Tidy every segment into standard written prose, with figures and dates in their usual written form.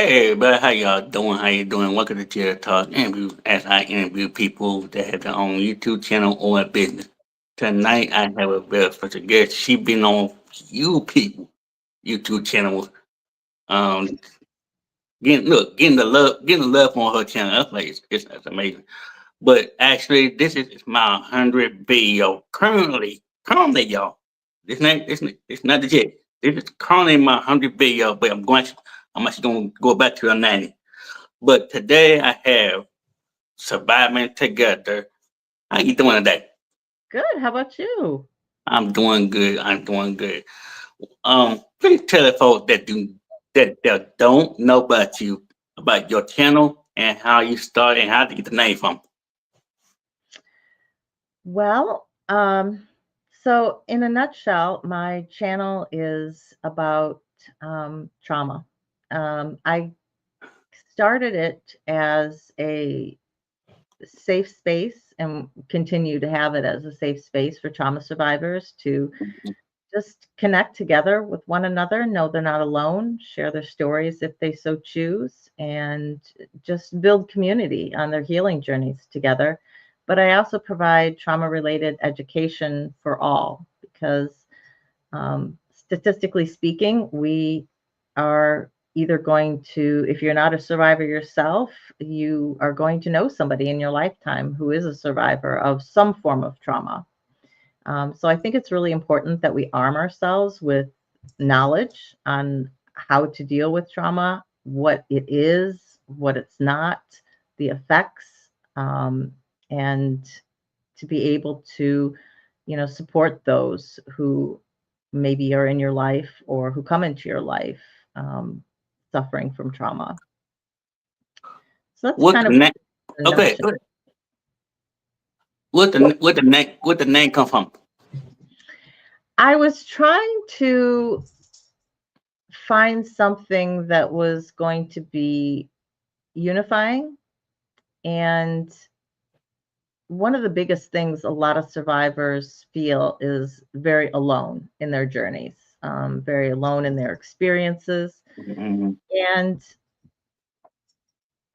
Hey everybody, how y'all doing? How you doing? Welcome to Jarrett Talk Interview as I interview people that have their own YouTube channel or a business. Tonight I have a very special guest. She been on few people YouTube channels. Um getting the love on her channel. That's like it's amazing. But actually this is my 100th video currently y'all. It's not the jet. This is currently my 100th video, but I'm actually gonna go back to the 90. But today I have surviving together. How you doing today? Good. How about you? I'm doing good. I'm doing good. Please tell the folks that don't know about your channel and how you started and how to get the name from. Well, so in a nutshell, my channel is about trauma. I started it as a safe space and continue to have it as a safe space for trauma survivors to just connect together with one another, know they're not alone, share their stories if they so choose, and just build community on their healing journeys together. But I also provide trauma related education for all because statistically speaking, we are either going to, if you're not a survivor yourself, you are going to know somebody in your lifetime who is a survivor of some form of trauma. So I think it's really important that we arm ourselves with knowledge on how to deal with trauma, what it is, what it's not, the effects, and to be able to, support those who maybe are in your life or who come into your life um, suffering from trauma. So that's What kind the of name? a Okay, nutshell. what the name come from? I was trying to find something that was going to be unifying. And one of the biggest things a lot of survivors feel is very alone in their journeys, very alone in their experiences. Mhm. And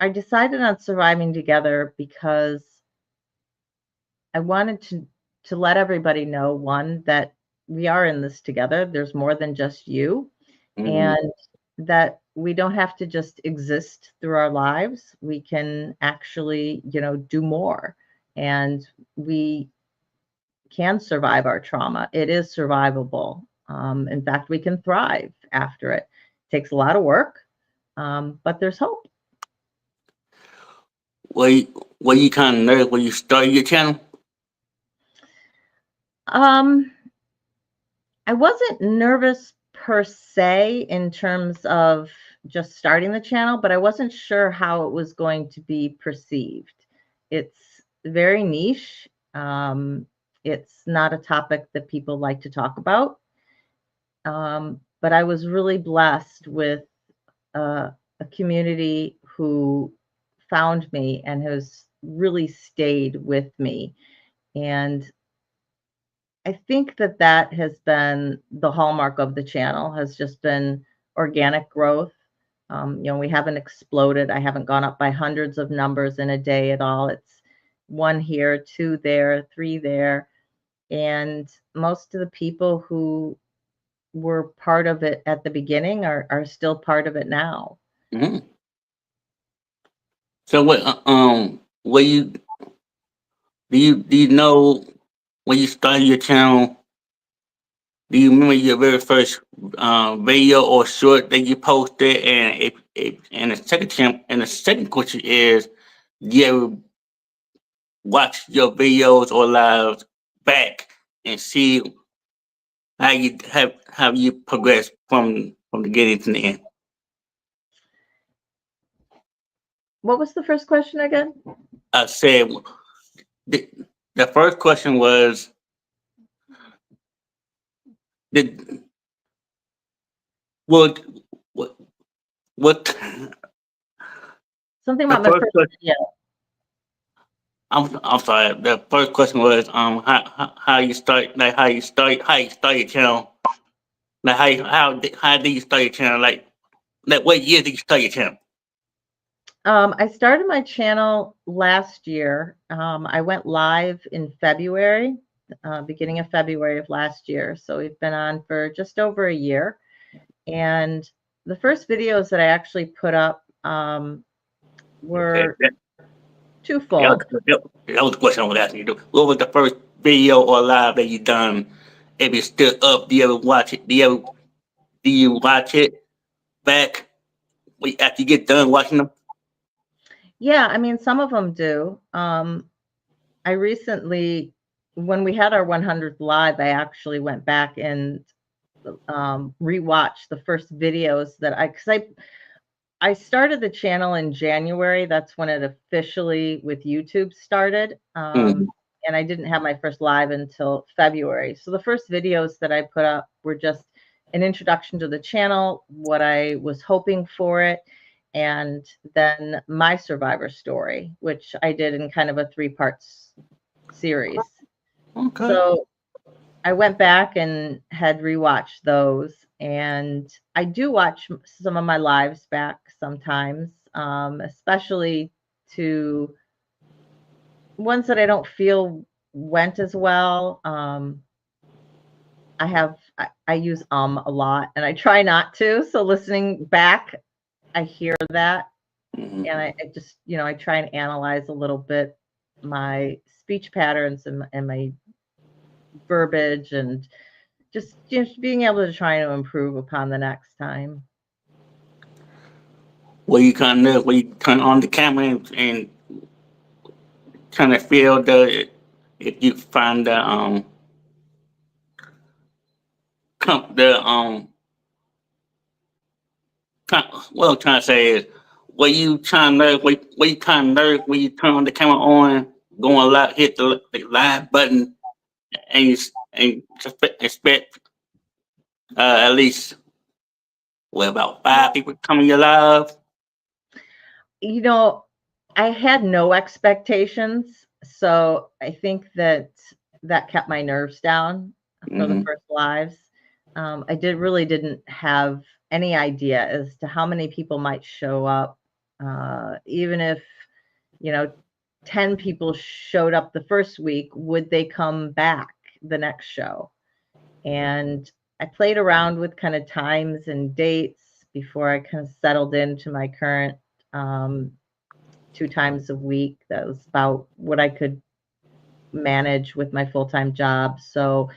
I decided on surviving together because I wanted to let everybody know one that we are in this together. There's more than just you, Mhm. and that we don't have to just exist through our lives. We can actually, do more, and we can survive our trauma. It is survivable. In fact, we can thrive after it. Takes a lot of work, but there's hope. Were you kind of nervous when you started your channel? Um, I wasn't nervous per se in terms of just starting the channel, but I wasn't sure how it was going to be perceived. It's very niche. It's not a topic that people like to talk about. But I was really blessed with a community who found me and has really stayed with me. And I think that that has been the hallmark of the channel, has just been organic growth. We haven't exploded. I haven't gone up by hundreds of numbers in a day at all. It's one here, two there, three there. And most of the people who were part of it at the beginning are still part of it now. Mhm. So what do you know when you started your channel? Do you remember your very first video or short that you posted? And the second question is, do you ever watch your videos or lives back and see how you progressed from the beginning to the end? What was the first question again? I said the, the first question was did what what what Something the about my first first question. video. I'm sorry. The first question was how you start your channel, like how did you start your channel, like Like, what year did you start your channel? I started my channel last year. I went live in February, beginning of February of last year. So we've been on for just over a year. And the first videos that I actually put up Okay, were that was, twofold. that was the question I was asking you. What was the first video or live that you done? If it's still up, do you ever watch it? Do you watch it back after you get done watching them? Yeah, I mean, some of them do. I recently, when we had our 100th live, I actually went back and rewatched the first videos that because I started the channel in January. That's when it officially with YouTube started. Mm-hmm. And I didn't have my first live until February. So the first videos that I put up were just an introduction to the channel, what I was hoping for it, and then my survivor story, which I did in kind of a 3 parts series. Okay. So I went back and had rewatched those, and I do watch some of my lives back sometimes, especially to ones that I don't feel went as well. I use a lot, and I try not to. So listening back, I hear that, Mm-hmm. and I just I try and analyze a little bit my speech patterns and my verbiage and just being able to try to improve upon the next time. Where you turn on the camera and kind of feel if you find the what I'm trying to say is where you kind of nerve when you turn the camera on, going live, hit the live button, and and expect at least about 5 people coming your live. You know, I had no expectations, so I think that kept my nerves down for the Mm-hmm. first lives. I didn't have any idea as to how many people might show up, even if you know 10 people showed up the first week, would they come back the next show? And I played around with kind of times and dates before I kind of settled into my current um, 2 times a week. That was about what I could manage with my full-time job. So,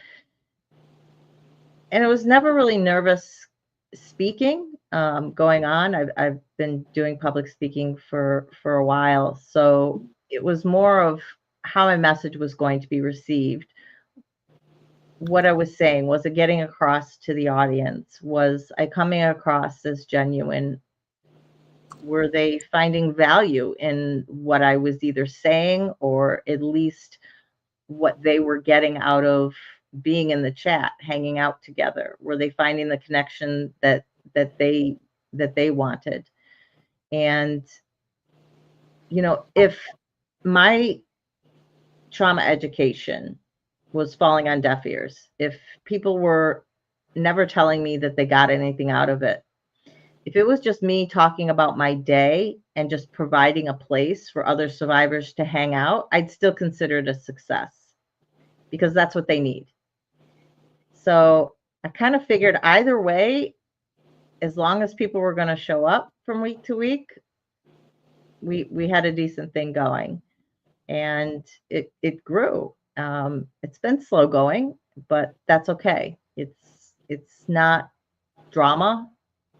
and it was never really nervous speaking going on. I've been doing public speaking for a while, so it was more of how my message was going to be received. What I was saying, was it getting across to the audience? Was I coming across as genuine? Were they finding value in what I was either saying, or at least what they were getting out of being in the chat, hanging out together? Were they finding the connection that they that they wanted? And if my trauma education was falling on deaf ears, if people were never telling me that they got anything out of it, if it was just me talking about my day and just providing a place for other survivors to hang out, I'd still consider it a success because that's what they need. So I kind of figured either way, as long as people were going to show up from week to week, we had a decent thing going, and it grew. It's been slow going, but that's okay. It's not drama.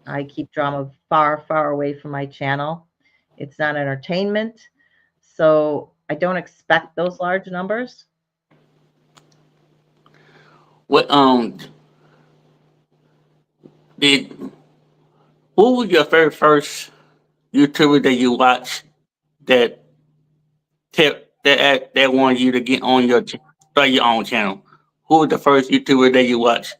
I keep drama far, far away from my channel. It's not entertainment. So I don't expect those large numbers. What did who was your very first YouTuber that you watched that that wanted you to get on start your own channel? Who was the first YouTuber that you watched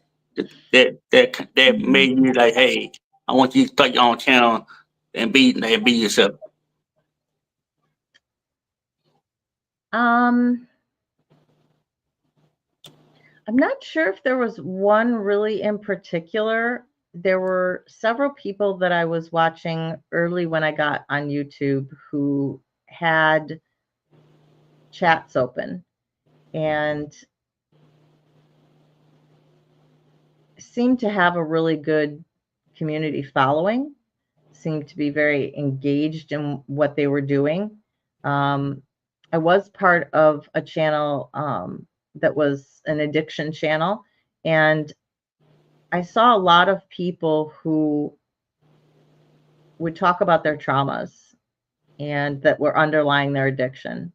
that made you like, hey, I want you to start your own channel and be yourself? Um, I'm not sure if there was one really in particular. there were several people that I was watching early when I got on YouTube who had chats open and seemed to have a really good community following, seemed to be very engaged in what they were doing. Um, I was part of a channel that was an addiction channel, and I saw a lot of people who would talk about their traumas and that were underlying their addiction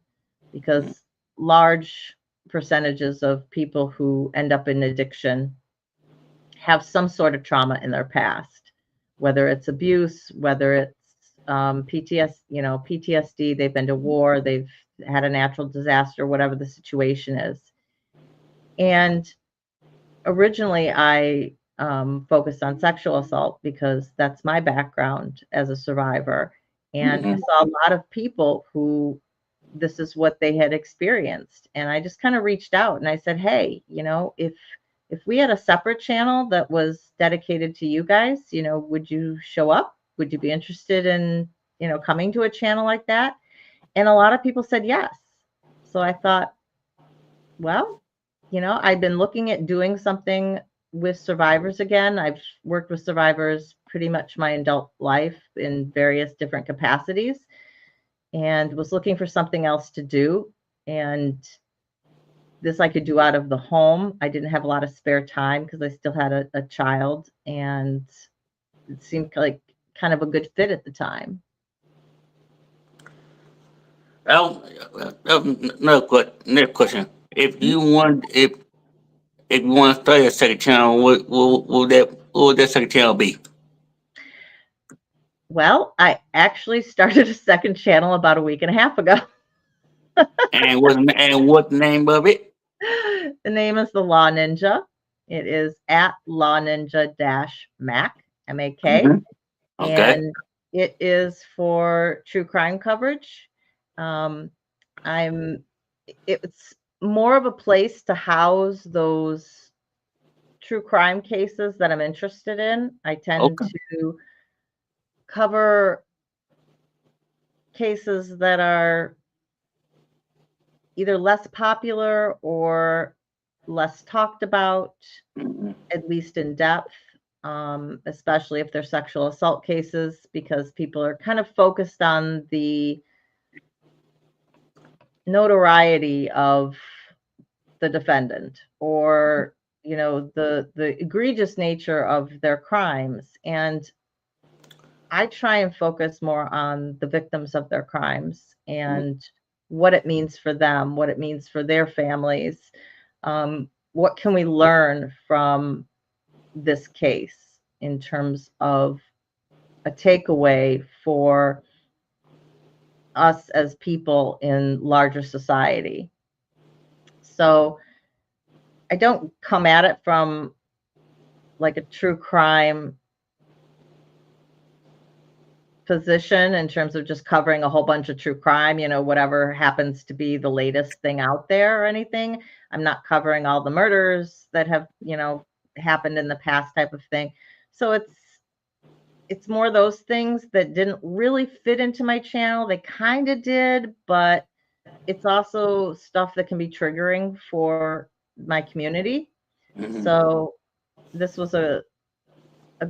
because large percentages of people who end up in addiction have some sort of trauma in their past, whether it's abuse, whether it's PTSD, they've been to war, they've had a natural disaster, whatever the situation is. And originally, I focused on sexual assault because that's my background as a survivor. And I Mm-hmm. saw a lot of people who this is what they had experienced. And I just kind of reached out and I said, hey, if we had a separate channel that was dedicated to you guys, would you show up? Would you be interested in, coming to a channel like that? And a lot of people said yes. So I thought, well, I've been looking at doing something with survivors again. I've worked with survivors pretty much my adult life in various different capacities and was looking for something else to do. And this I could do out of the home. I didn't have a lot of spare time because I still had a child, and it seemed like kind of a good fit at the time. Another question. If Mhm. you want, if you want to start a second channel, what would that second channel be? Well, I actually started a second channel about a week and a half ago. And what the name of it? The name is the Law Ninja. It is at Law Ninja dash Mac, MAK, Mm-hmm. Okay. and it is for true crime coverage. Um, I'm it's more of a place to house those true crime cases that I'm interested in. I tend Okay. to cover cases that are either less popular or less talked about, Mm-hmm. at least in depth, especially if they're sexual assault cases, because people are kind of focused on the notoriety of the defendant or the egregious nature of their crimes. And I try and focus more on the victims of their crimes and what it means for them, what it means for their families. What can we learn from this case in terms of a takeaway for us as people in larger society? So I don't come at it from like a true crime position in terms of just covering a whole bunch of true crime, whatever happens to be the latest thing out there or anything. I'm not covering all the murders that have, happened in the past type of thing. So it's more those things that didn't really fit into my channel. They kind of did, but it's also stuff that can be triggering for my community. Mm-hmm. So this was a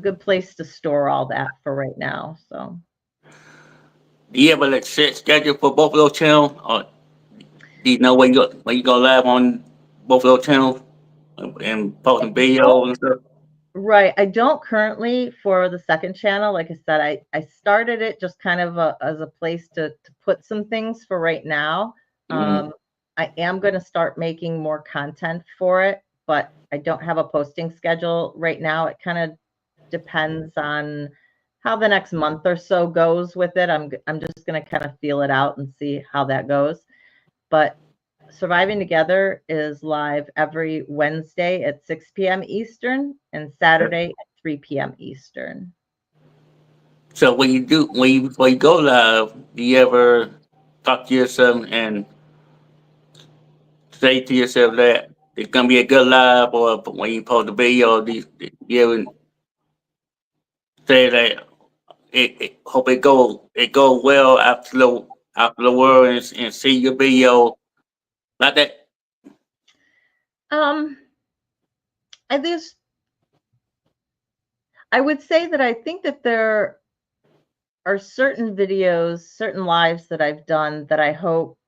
good place to store all that for right now. So Do you ever like set schedule for both of those channels, or do you know when you go live on both of those channels and I posting don't videos and stuff? Right. I don't currently for the second channel. Like I said, I started it just kind of as a place to put some things for right now. Mm-hmm. Um, I am going to start making more content for it, but I don't have a posting schedule right now. It kind of depends on how the next month or so goes with it. I'm just going to kind of feel it out and see how that goes. But Surviving Together is live every Wednesday at 6 p.m. Eastern and Saturday at 3 p.m. Eastern. So when you go live, do you ever talk to yourself and say to yourself that it's gonna be a good live, or when you post the video, do you ever say that it hope it go well after the world and see your video like that. Um, I just I would say that I think that there are certain videos, certain lives that I've done that I hope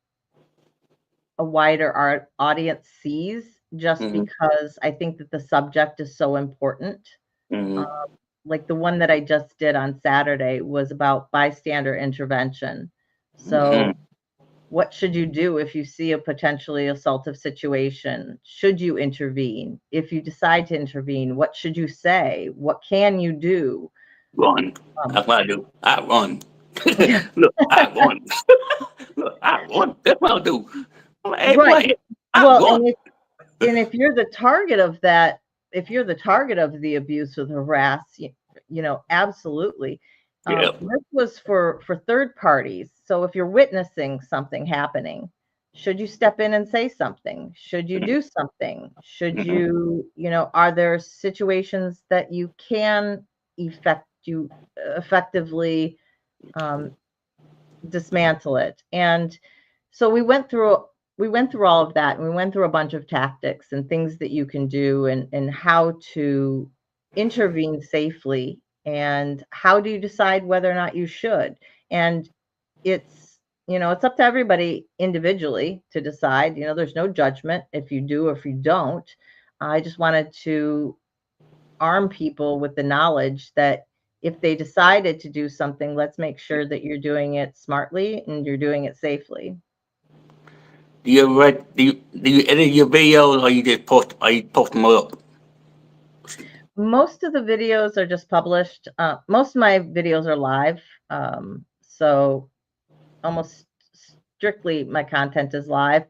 a wider art audience sees, just Mm-hmm. because I think that the subject is so important. Um, Mm-hmm. like the one that I just did on Saturday was about bystander intervention. Mm-hmm. So, what should you do if you see a potentially assaultive situation? Should you intervene? If you decide to intervene, what should you say? What can you do? Run. Um, That's what I do. I run. Look, I run. Look, I run. That's what I do. I'm like, hey, right. boy, I Well, run. and if you're the target of that, if you're the target of the abuse or the harass, absolutely. Yeah. This was for third parties. So if you're witnessing something happening, should you step in and say something? Should you do something? Should Mm-hmm. are there situations that you can effectively um, dismantle it? And so we went through all of that, and we went through a bunch of tactics and things that you can do, and how to intervene safely, and how do you decide whether or not you should. And it's up to everybody individually to decide. There's no judgment if you do or if you don't. I just wanted to arm people with the knowledge that if they decided to do something, let's make sure that you're doing it smartly and you're doing it safely. Do you edit your videos or you post them up? Most of the videos are just published. Most of my videos are live. So almost strictly my content is live.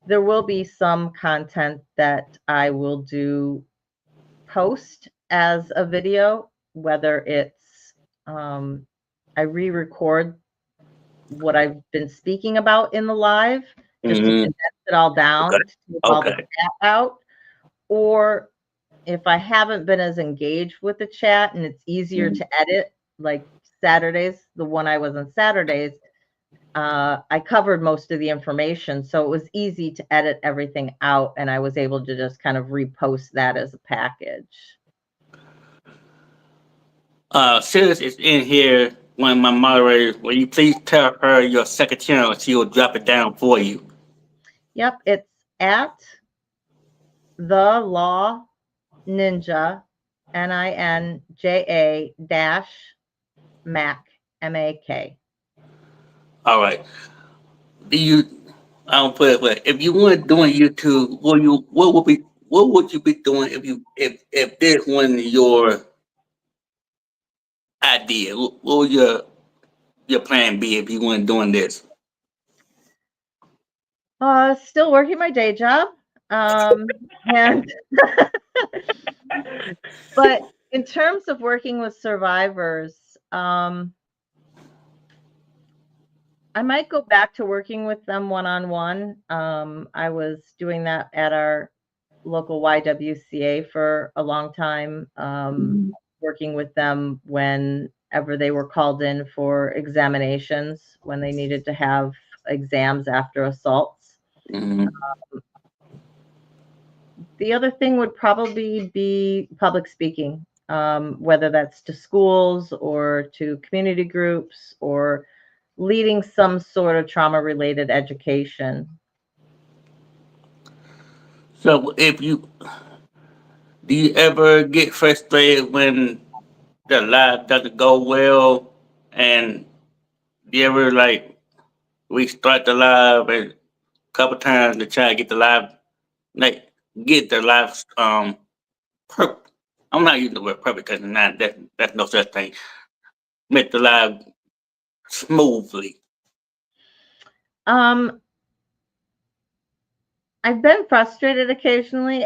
There will be some content that I will do post as a video, whether it's I re-record what I've been speaking about in the live, just to Mm-hmm. condense it all Okay. down, to take all the Okay. chat out, or if I haven't been as engaged with the chat and it's easier Mm-hmm. to edit, like Saturdays, the one I was on Saturdays, I covered most of the information, so it was easy to edit everything out, and I was able to just kind of repost that as a package. Sis is in here, one of my moderators. Will you please tell her your second channel? She will drop it down for you. Yep, it's at the Law Ninja, NINJA dash Mac, MAK. All right. Do you? I don't put it. But if you weren't doing YouTube, what would you be doing if this wasn't your idea? What would your plan be if you weren't doing this? Still working my day job. And but in terms of working with survivors, I might go back to working with them one-on-one. I was doing that at our local YWCA for a long time, working with them whenever they were called in for examinations, when they needed to have exams after assaults. Mm-hmm. The other thing would probably be public speaking, whether that's to schools or to community groups, or leading some sort of trauma-related education. So, do you ever get frustrated when the live doesn't go well, and do you ever like restart the live a couple times to try to get the live, like get the live per- I'm not using the word perfect because not that's no such thing. Make the live smoothly. Um, I've been frustrated occasionally.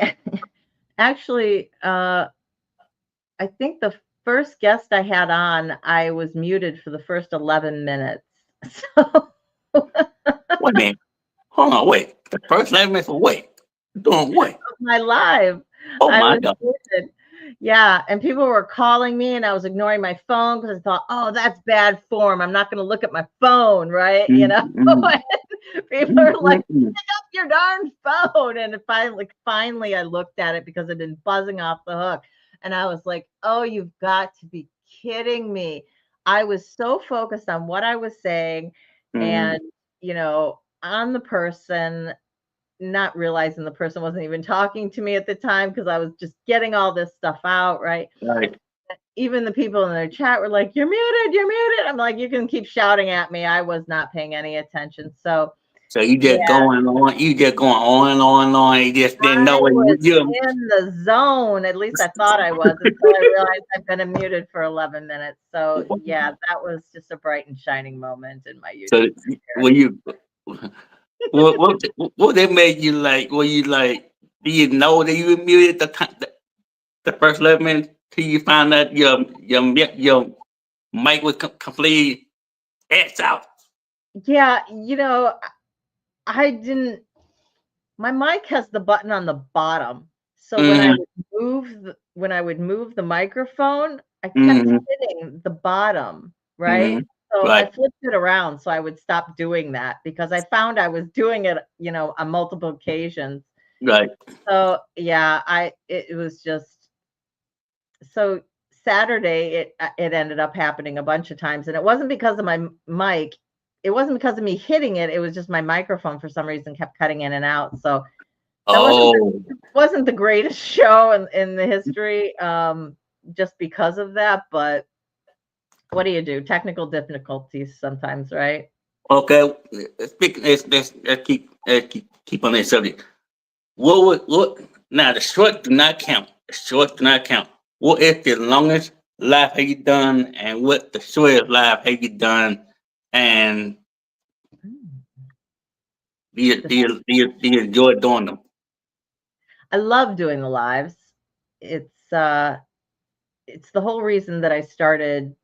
Actually, I think the first guest I had on, I was muted for the first 11 minutes. So Wait a minute. Hold on, wait. The first 11 minutes of wait. Doing what? my live, Oh I my was god. muted. Yeah, and people were calling me and I was ignoring my phone because I thought, "Oh, that's bad form. I'm not gonna look at my phone," right? You Mm, know? mm, People mm, are like, mm. "Up your darn phone." And finally I looked at it because it had been buzzing off the hook. And I was like, "Oh, you've got to be kidding me." I was so focused on what I was saying Mm, and, on the person, not realizing the person wasn't even talking to me at the time because I was just getting all this stuff out, right? right. Even the people in their chat were like, "You're muted, you're muted." I'm like, "You can keep shouting at me." I was not paying any attention. So, So you yeah, just going on, you just going on and on and on. You just didn't I know it. was You, in the zone. At least I thought I was until I realized I've been muted for 11 minutes. So, yeah, that was just a bright and shining moment in my so YouTube career. when you, what that made you like? Were you like? Do you know that you were muted the first 11 minutes till you found out your mic was completely X out? Yeah, I didn't my mic has the button on the bottom. So Mm, when I would move the microphone, I kept mm, hitting the bottom, right? mm. So I Right, flipped it around so I would stop doing that because I found I was doing it, on multiple occasions. right. So yeah, it was just so Saturday it ended up happening a bunch of times and it wasn't because of my mic. It wasn't because of me hitting it. It was just my microphone for some reason kept cutting in and out. So that Oh, wasn't the greatest show in the history, just because of that, but what do you do? Technical difficulties sometimes, right? okay. Speaking, let's keep on this subject. What? Now the short do not count. The short do not count. What is the longest live have you done, and what the shortest live have you done? And Mm. do you enjoy doing them? I love doing the lives. It's, uh it's the whole reason that I started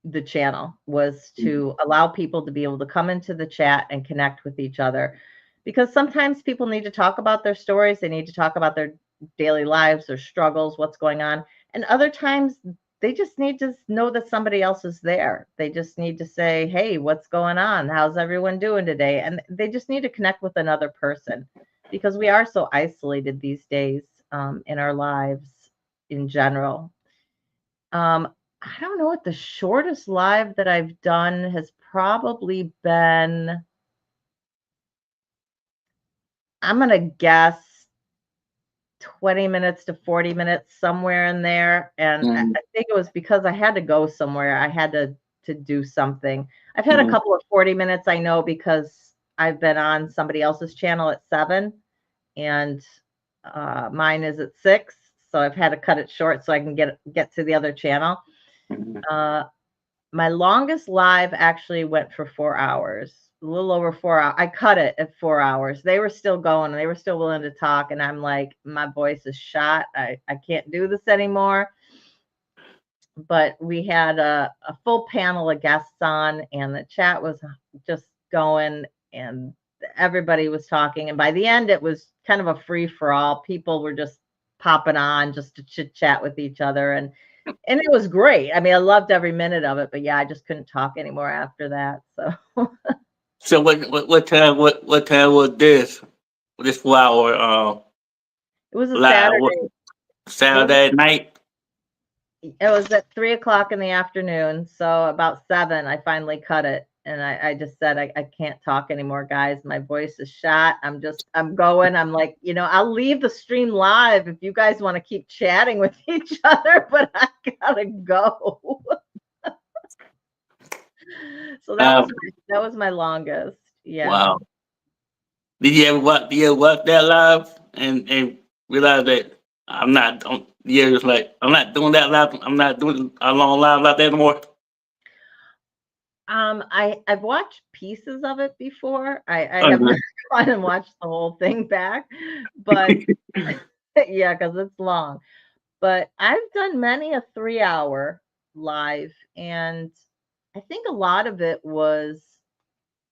the channel was Mhm. to allow people to be able to come into the chat and connect with each other because sometimes people need to talk about their stories, they need to talk about their daily lives, their struggles, what's going on, and other times they just need to know that somebody else is there. They just need to say, "Hey, what's going on? How's everyone doing today?" And they just need to connect with another person because we are so isolated these days, in our lives in general. I don't know what the shortest live that I've done has probably been. I'm gonna guess 20 minutes to 40 minutes, somewhere in there, and I Mhm, think it was because I had to go somewhere. I had to do something. I've had a mhm, couple of 40 minutes, I know, because I've been on somebody else's channel at 7, and, mine is at 6, so I've had to cut it short so I can get to the other channel. mhm. Uh My longest live actually went for 4 hours, a little over 4 hours. I cut it at 4 hours. They were still going, and they were still willing to talk, and I'm like, "My voice is shot. I can't do this anymore." But we had a full panel of guests on, and the chat was just going, and everybody was talking, and by the end, it was kind of a free for all. People were just popping on just to chit chat with each other, and it was great. I mean, I loved every minute of it, but yeah, I just couldn't talk anymore after that. So So what time was this? This 4 hour it was a live? What, Saturday. It was Saturday night? it was at 3 o'clock in the afternoon. So about 7, I finally cut it. And I just said, I can't talk anymore, guys. My voice is shot. I'm going. I'm like, I'll leave the stream live if you guys want to keep chatting with each other, but I gotta go. So Uh, that was my longest. Yeah. wow. Did you ever watch that live and realize that I'm not on? Yeah, it's like I'm not doing that live. I'm not doing a long live like that anymore. I've watched pieces of it before. I have not Okay. gone and watched the whole thing back, but yeah, because it's long. But I've done many a 3 hour live, and I think a lot of it was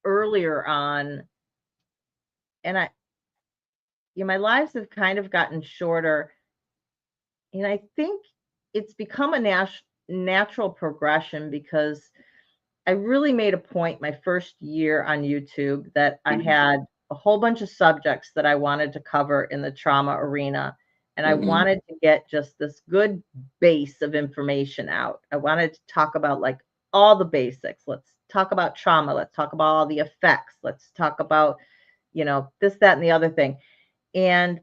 earlier on, and my lives have kind of gotten shorter And I think it's become a natural progression because I really made a point my first year on YouTube that I Mhm, had a whole bunch of subjects that I wanted to cover in the trauma arena. And I mhm, wanted to get just this good base of information out. I wanted to talk about like all the basics. Let's talk about trauma. Let's talk about all the effects. Let's talk about, this, that, and the other thing. And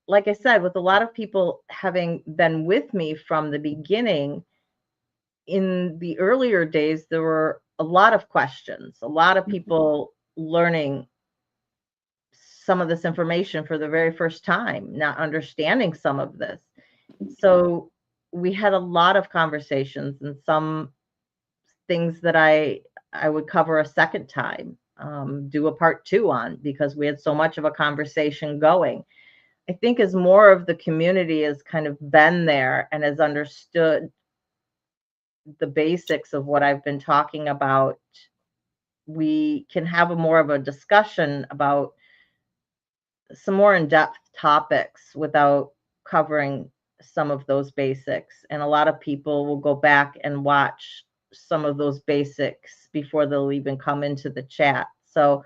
like I said, with a lot of people having been with me from the beginning, in the earlier days, there were a lot of questions, a lot of mhm. people learning some of this information for the very first time, not understanding some of this. So we had a lot of conversations and some things that I would cover a second time, do a part two on because we had so much of a conversation going. I think as more of the community has kind of been there and has understood the basics of what I've been talking about, we can have a more of a discussion about some more in-depth topics without covering some of those basics. And a lot of people will go back and watch some of those basics before they'll even come into the chat. So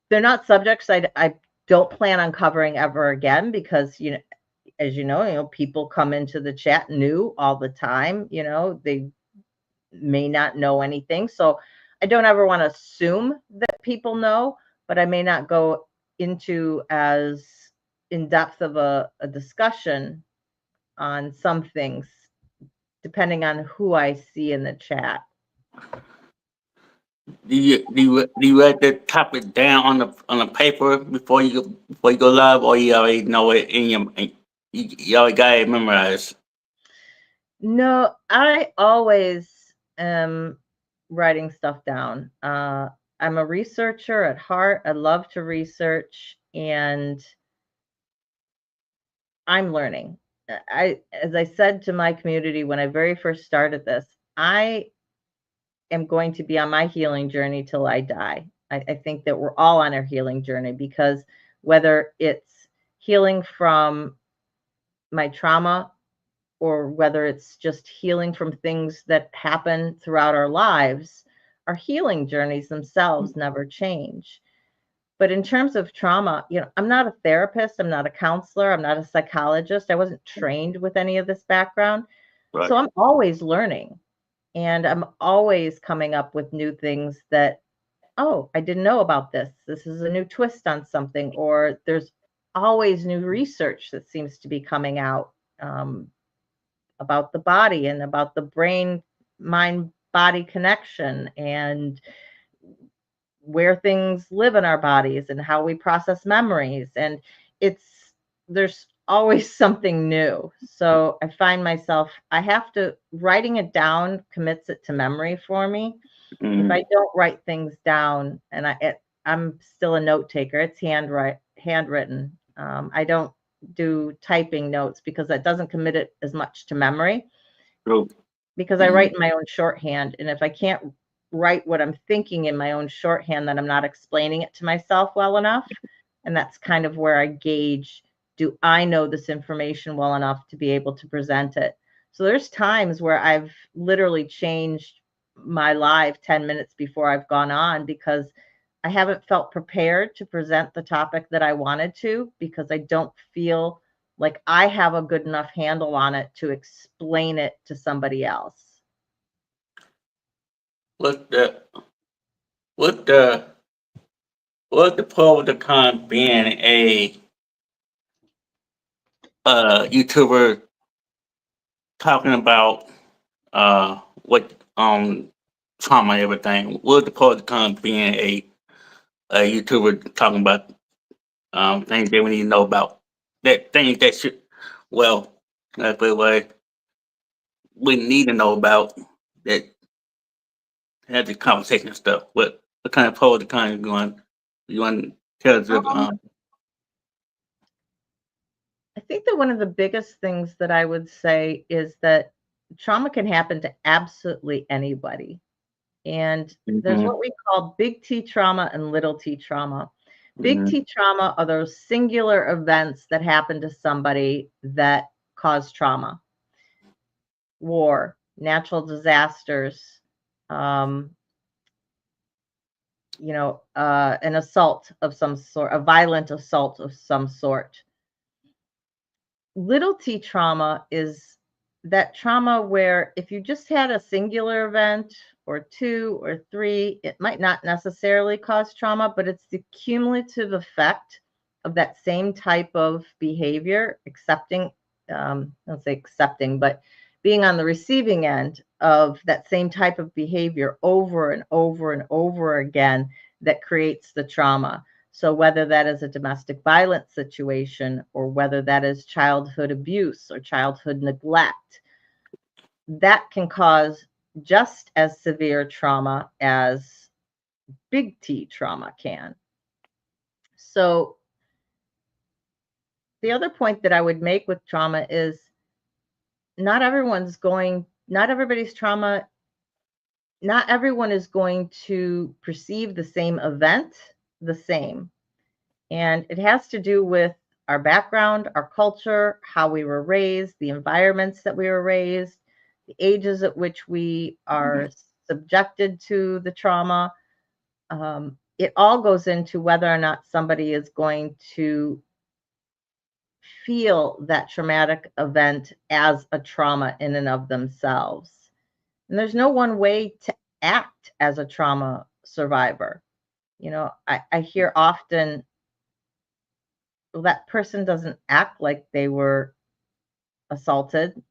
they're not subjects I don't plan on covering ever again because, as people come into the chat new all the time. They may not know anything. So I don't ever want to assume that people know, but I may not go into as in depth of a discussion on some things, depending on who I see in the chat. Do you write the topic down on the paper before you go live, or you already know it in you already got it memorized? No, I always am writing stuff down. I'm a researcher at heart. I love to research and I'm learning. As I said to my community when I very first started this, I am going to be on my healing journey till I die. I think that we're all on our healing journey because whether it's healing from my trauma or whether it's just healing from things that happen throughout our lives, our healing journeys themselves never change. But in terms of trauma, I'm not a therapist, I'm not a counselor, I'm not a psychologist. I wasn't trained with any of this background. Right. So I'm always learning and I'm always coming up with new things that, oh, I didn't know about this. This is a new twist on something, or there's always new research that seems to be coming out about the body and about the brain mind body connection and where things live in our bodies and how we process memories. And it's there's always something new. So I find myself, I have to writing it down commits it to memory for me. If I Mm, don't write things down, and I'm still a note taker, it's handwritten. I don't do typing notes because that doesn't commit it as much to memory true. because I Mm, write in my own shorthand. And if I can't write what I'm thinking in my own shorthand, then I'm not explaining it to myself well enough. And that's kind of where I gauge, do I know this information well enough to be able to present it? So there's times where I've literally changed my live 10 minutes before I've gone on because I haven't felt prepared to present the topic that I wanted to because I don't feel like I have a good enough handle on it to explain it to somebody else. what the what the what the pro with the con being a YouTuber talking about what trauma and everything? What the pro with the con being a YouTuber talking about things that we need to know about, that things that should, well, let's put it away, we need to know about, that have the conversation and stuff. What kind of pros the kind of going, you want to tell us Um, I think that one of the biggest things that I would say is that trauma can happen to absolutely anybody. And there's mm-hmm, what we call big T trauma and little t trauma. Big mm-hmm, T trauma are those singular events that happen to somebody that cause trauma: war, natural disasters, um, an assault of some sort, a violent assault of some sort. Little t trauma is that trauma where if you just had a singular event or two or three, it might not necessarily cause trauma, but it's the cumulative effect of that same type of behavior, I don't say accepting, but being on the receiving end of that same type of behavior over and over and over again that creates the trauma. So whether that is a domestic violence situation or whether that is childhood abuse or childhood neglect, that can cause just as severe trauma as big T trauma can. So the other point that I would make with trauma is not everybody's trauma, not everyone is going to perceive the same event the same. And it has to do with our background, our culture, how we were raised, the environments that we were raised, the ages at which we are subjected to the trauma. It all goes into whether or not somebody is going to feel that traumatic event as a trauma in and of themselves. And there's no one way to act as a trauma survivor. I hear often, well, that person doesn't act like they were assaulted.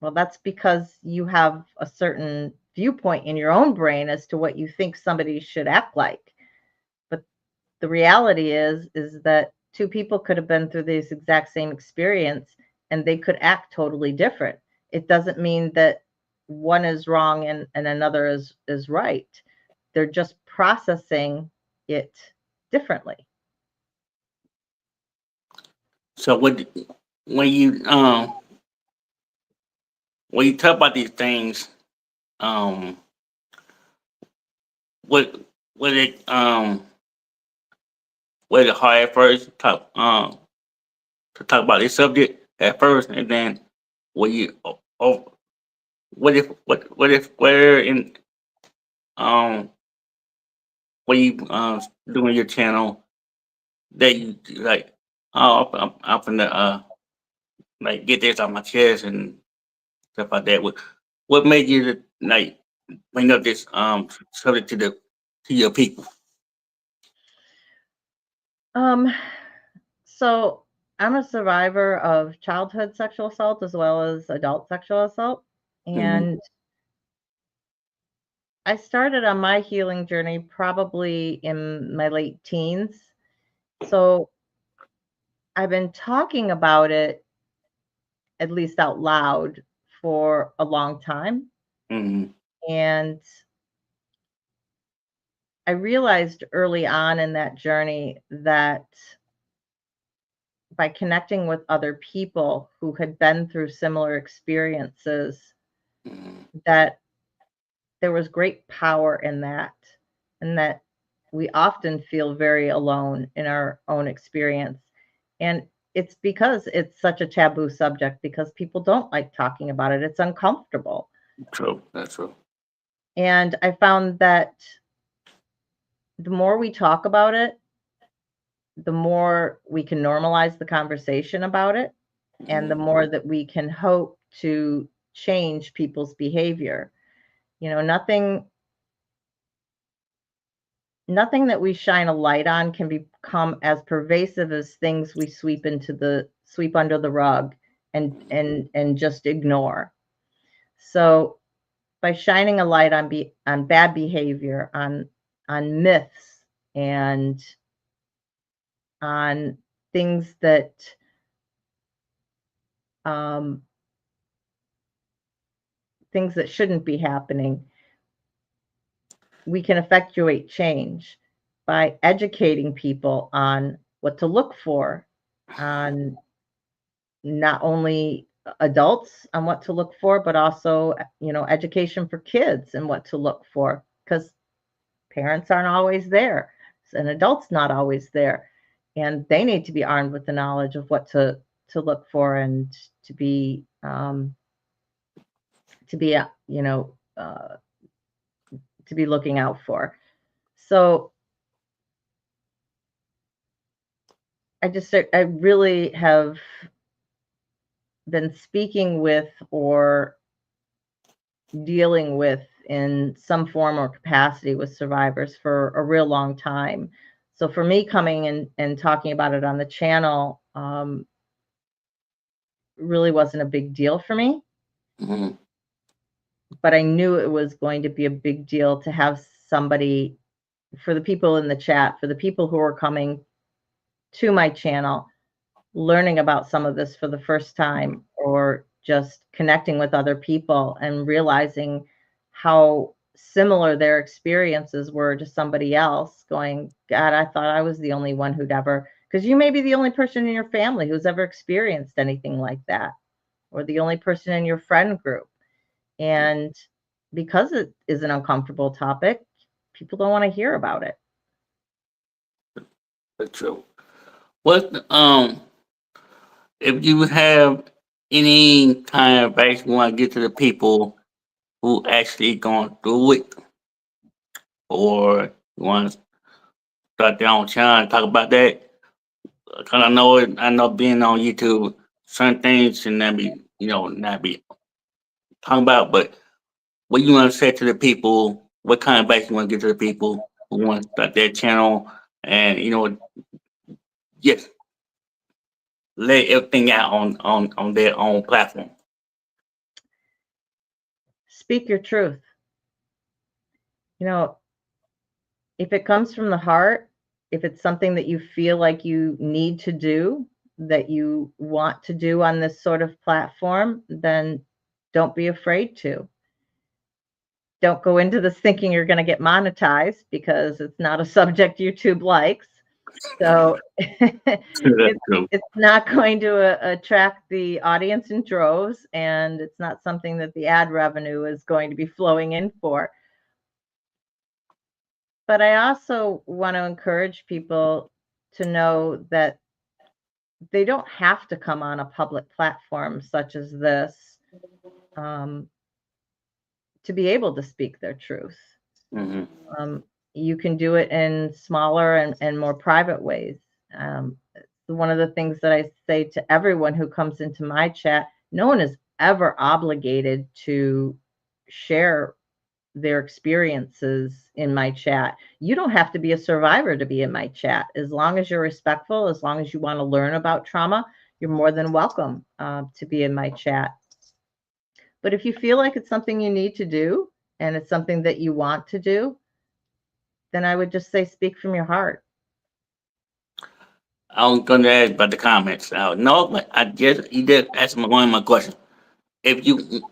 Well, that's because you have a certain viewpoint in your own brain as to what you think somebody should act like. But the reality is that two people could have been through this exact same experience and they could act totally different. It doesn't mean that one is wrong and another is right. They're just processing it differently. So when you um when you talk about these things, um, what what it was it hard at first to talk about this subject at first, and then when you what if where in um when you doing your channel that you like, oh, I'm finna like get this off my chest and stuff like that. What made you like bring up this subject to your people? Um, so I'm a survivor of childhood sexual assault as well as adult sexual assault. Hmm. And I started on my healing journey probably in my late teens. So I've been talking about it, at least out loud, for a long time. Hmm. And I realized early on in that journey that by connecting with other people who had been through similar experiences, Hmm. that there was great power in that, and that we often feel very alone in our own experience. And it's because it's such a taboo subject because people don't like talking about it. It's uncomfortable. True, that's true. And I found that the more we talk about it, the more we can normalize the conversation about it, and the Hmm. more that we can hope to change people's behavior. Nothing that we shine a light on can become as pervasive as things we sweep under the rug and just ignore. So by shining a light on bad behavior, on myths, and on things um, that shouldn't be happening, we can effectuate change by educating people on what to look for, on not only adults on what to look for, but also, education for kids and what to look for, because parents aren't always there and adults not always there. And they need to be armed with the knowledge of what to look for and to be you know, to be looking out for. So I really have been speaking with or dealing with in some form or capacity with survivors for a real long time. So for me, coming in and talking about it on the channel really wasn't a big deal for me, Mm-hmm. but I knew it was going to be a big deal to have somebody, for the people in the chat, for the people who are coming to my channel, learning about some of this for the first time, or just connecting with other people and realizing how similar their experiences were to somebody else, going, God, I thought I was the only one who'd ever, because you may be the only person in your family who's ever experienced anything like that, or the only person in your friend group. And because it is an uncomfortable topic, people don't want to hear about it. That's true. What if you have any kind of advice you want to get to the people who actually going through it, or you want to start their own channel and talk about that? Because I know being on YouTube, certain things should not be, not be talking about. But what you want to say to the people? What kind of advice you want to give to the people who want to start their channel and just lay everything out on their own platform? Speak your truth. You know, if it comes from the heart, if it's something that you feel like you need to do, that you want to do on this sort of platform, then don't be afraid to. Don't go into this thinking you're going to get monetized, because it's not a subject YouTube likes. So That's true. it's not going to attract the audience in droves, and it's not something that the ad revenue is going to be flowing in for. But I also want to encourage people to know that they don't have to come on a public platform such as this to be able to speak their truth. Mm-hmm. You can do it in smaller and more private ways. One of the things that I say to everyone who comes into my chat, no one is ever obligated to share their experiences in my chat. You don't have to be a survivor to be in my chat. As long as you're respectful, as long as you want to learn about trauma, you're more than welcome to be in my chat. But if you feel like it's something you need to do and it's something that you want to do, then I would just say speak from your heart. I was going to ask about the comments. No, but you did ask me one of my questions. If you,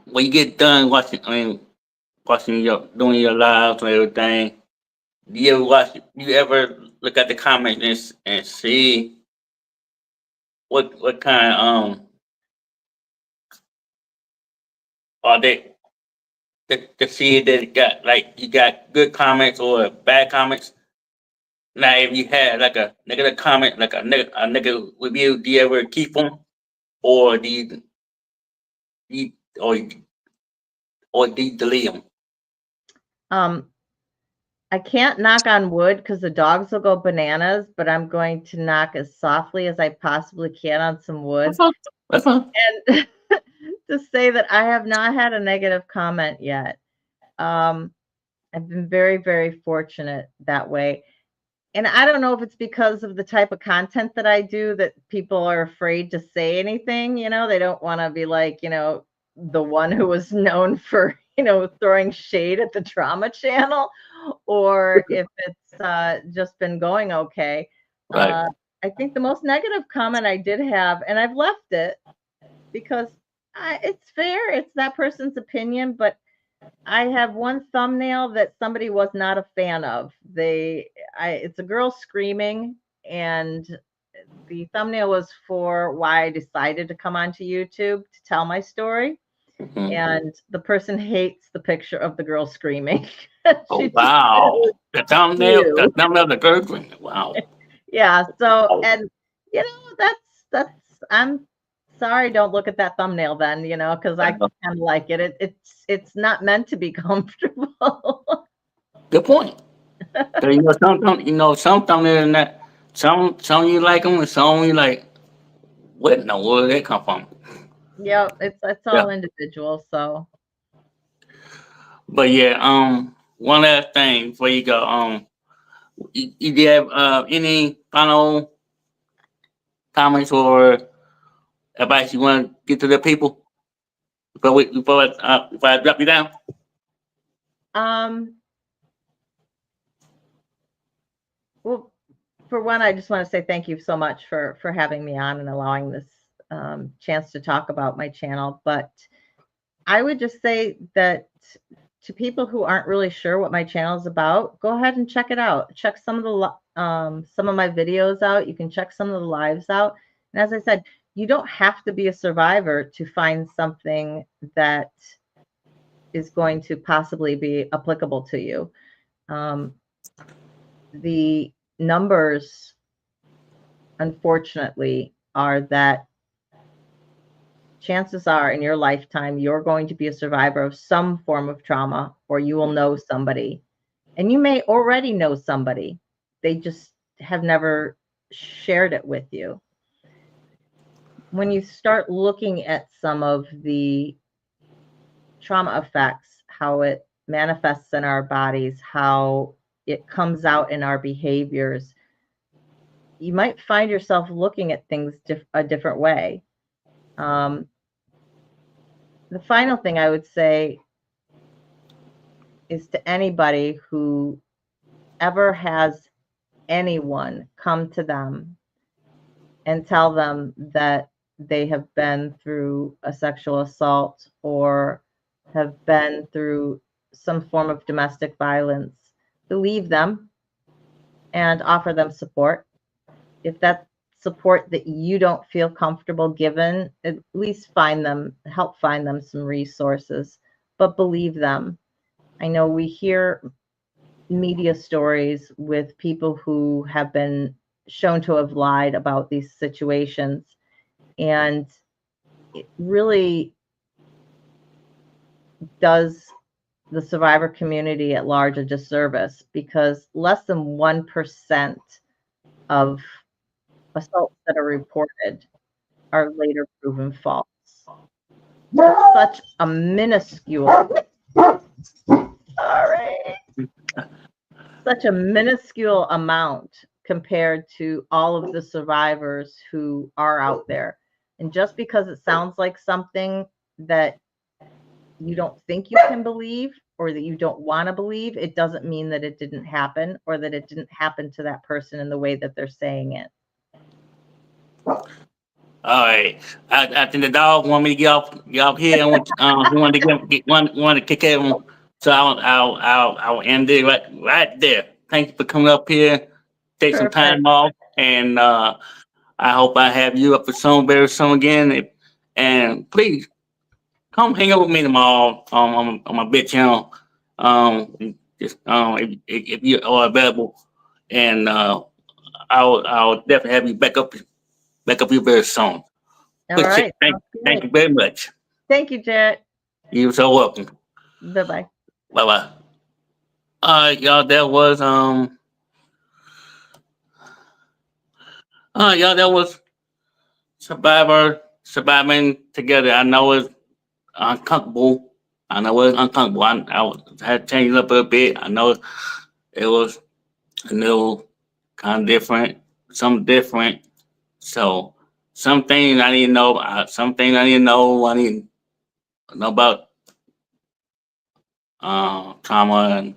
when you get done watching doing your lives and everything, do you ever look at the comments and see what kind of, are they, to see that it got, like, you got good comments or bad comments? Now, if you had like a negative comment, like a negative review, do you ever keep them, or you or do you delete them? I can't knock on wood because the dogs will go bananas, but I'm going to knock as softly as I possibly can on some wood. That's fine. That's fine. And to say that I have not had a negative comment yet. I've been very, very fortunate that way. And I don't know if it's because of the type of content that I do that people are afraid to say anything. They don't want to be like, the one who was known for, throwing shade at the trauma channel, or if it's just been going okay. Right. I think the most negative comment I did have, and I've left it because it's fair, it's that person's opinion, but I have one thumbnail that somebody was not a fan of. It's a girl screaming, and the thumbnail was for why I decided to come onto YouTube to tell my story. Mm-hmm. And the person hates the picture of the girl screaming. Oh wow! The thumbnail, the girlfriend. Wow. Yeah. So, Oh, and that's I'm sorry, don't look at that thumbnail then, because I Uh, kind of like it. It's not meant to be comfortable. Good point. 'Cause some thumbnails that some you like them and some you like. What in the world did that come from? Yep, it's Yeah. all individual. So, But yeah, one last thing before you go. You do have any final comments or advice you want to get to the people before I drop you down? um, well, for one, I just want to say thank you so much for having me on and allowing this chance to talk about my channel. But I would just say that to people who aren't really sure what my channel is about, go ahead and check it out. Check some of my videos out. You can check some of the lives out. And as I said, you don't have to be a survivor to find something that is going to possibly be applicable to you. Um, the numbers, unfortunately, are that chances are in your lifetime you're going to be a survivor of some form of trauma, or you will know somebody. And you may already know somebody, they just have never shared it with you. When you start looking at some of the trauma effects, how it manifests in our bodies, how it comes out in our behaviors, you might find yourself looking at things a different way. The final thing I would say is to anybody who ever has anyone come to them and tell them that they have been through a sexual assault or have been through some form of domestic violence, believe them and offer them support. If that's support that you don't feel comfortable giving, at least help find them some resources, but believe them. I know we hear media stories with people who have been shown to have lied about these situations, and it really does the survivor community at large a disservice, because less than 1% of assaults that are reported are later proven false. Such a minuscule, sorry, such a minuscule amount compared to all of the survivors who are out there. And just because it sounds like something that you don't think you can believe or that you don't want to believe, it doesn't mean that it didn't happen or that it didn't happen to that person in the way that they're saying it. All right. I think the dog want me to get off here. He wanted to wanted to kick at him. So I'll end it right there. Thank you for coming up here. Take some Perfect. time off, and I hope I have you up for some very soon again. And please come hang out with me tomorrow on my big channel. Just if you are available, and I'll definitely have you back up here very soon. All Appreciate right. thank Sounds thank great. you very much. Thank you, Jarrett. You're so welcome. Bye bye. Bye bye. All right, y'all. That was surviving together. I know it's uncomfortable. I know it's uncomfortable. Had to change it up a bit. I know it was a little kind of different, some different. So some things I didn't know. Some things I didn't know. I didn't know about trauma and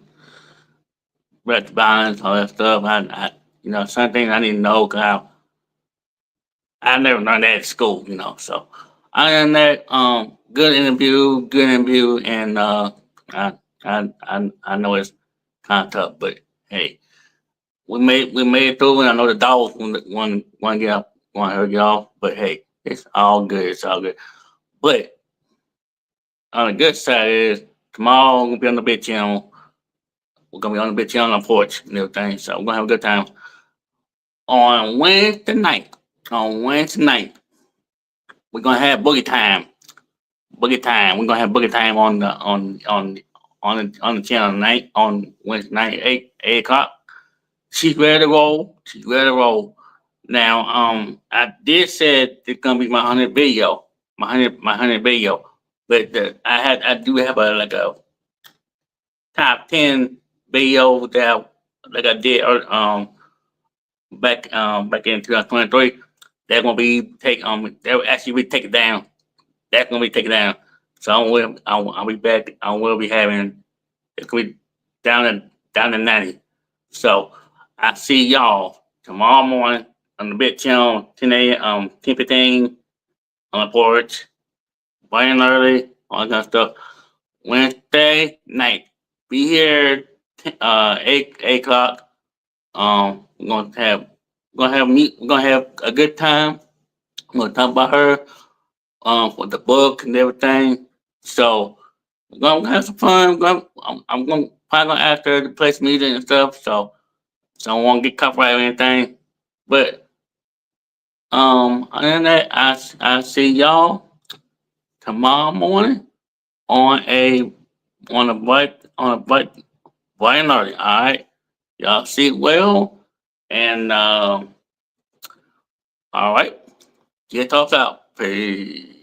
breast violence, all that stuff. Some things I didn't know because I never learned that at school. So I learned that. Good interview, and I know it's kind of tough, but hey, we made it through, and I know the dogs want to get up, want to get off, but hey, it's all good. It's all good. But on the good side is tomorrow we're gonna be on the big channel. We're gonna be on the big channel on the porch and everything. So we're gonna have a good time on Wednesday night. On Wednesday night, we're gonna have boogie time. Boogie time. We're gonna have boogie time on the on the channel night on Wednesday night 8 o'clock. She's ready to roll. She's ready to roll. Now, I did said it's gonna be my 100 video, my 100 video, but I do have a like a top 10 video that like I did back in 2023. They're gonna be they'll actually be taken down. That's gonna be taken down. So I'll be back. I will be having it's gonna be down to 90. So I see y'all tomorrow morning on the big channel 10 a.m. 10:15 on the porch, bright and early, all that kind of stuff. Wednesday night, be here 8 o'clock. We're we're gonna have a good time. We're gonna talk about her with the book and everything. So we're gonna have some fun. I'm gonna probably gonna ask her to place music and stuff. So I don't want to get copyright or anything. But other than that, I see y'all tomorrow morning on a on a bright and early. All right, y'all see well, and all right, get off out. Peace.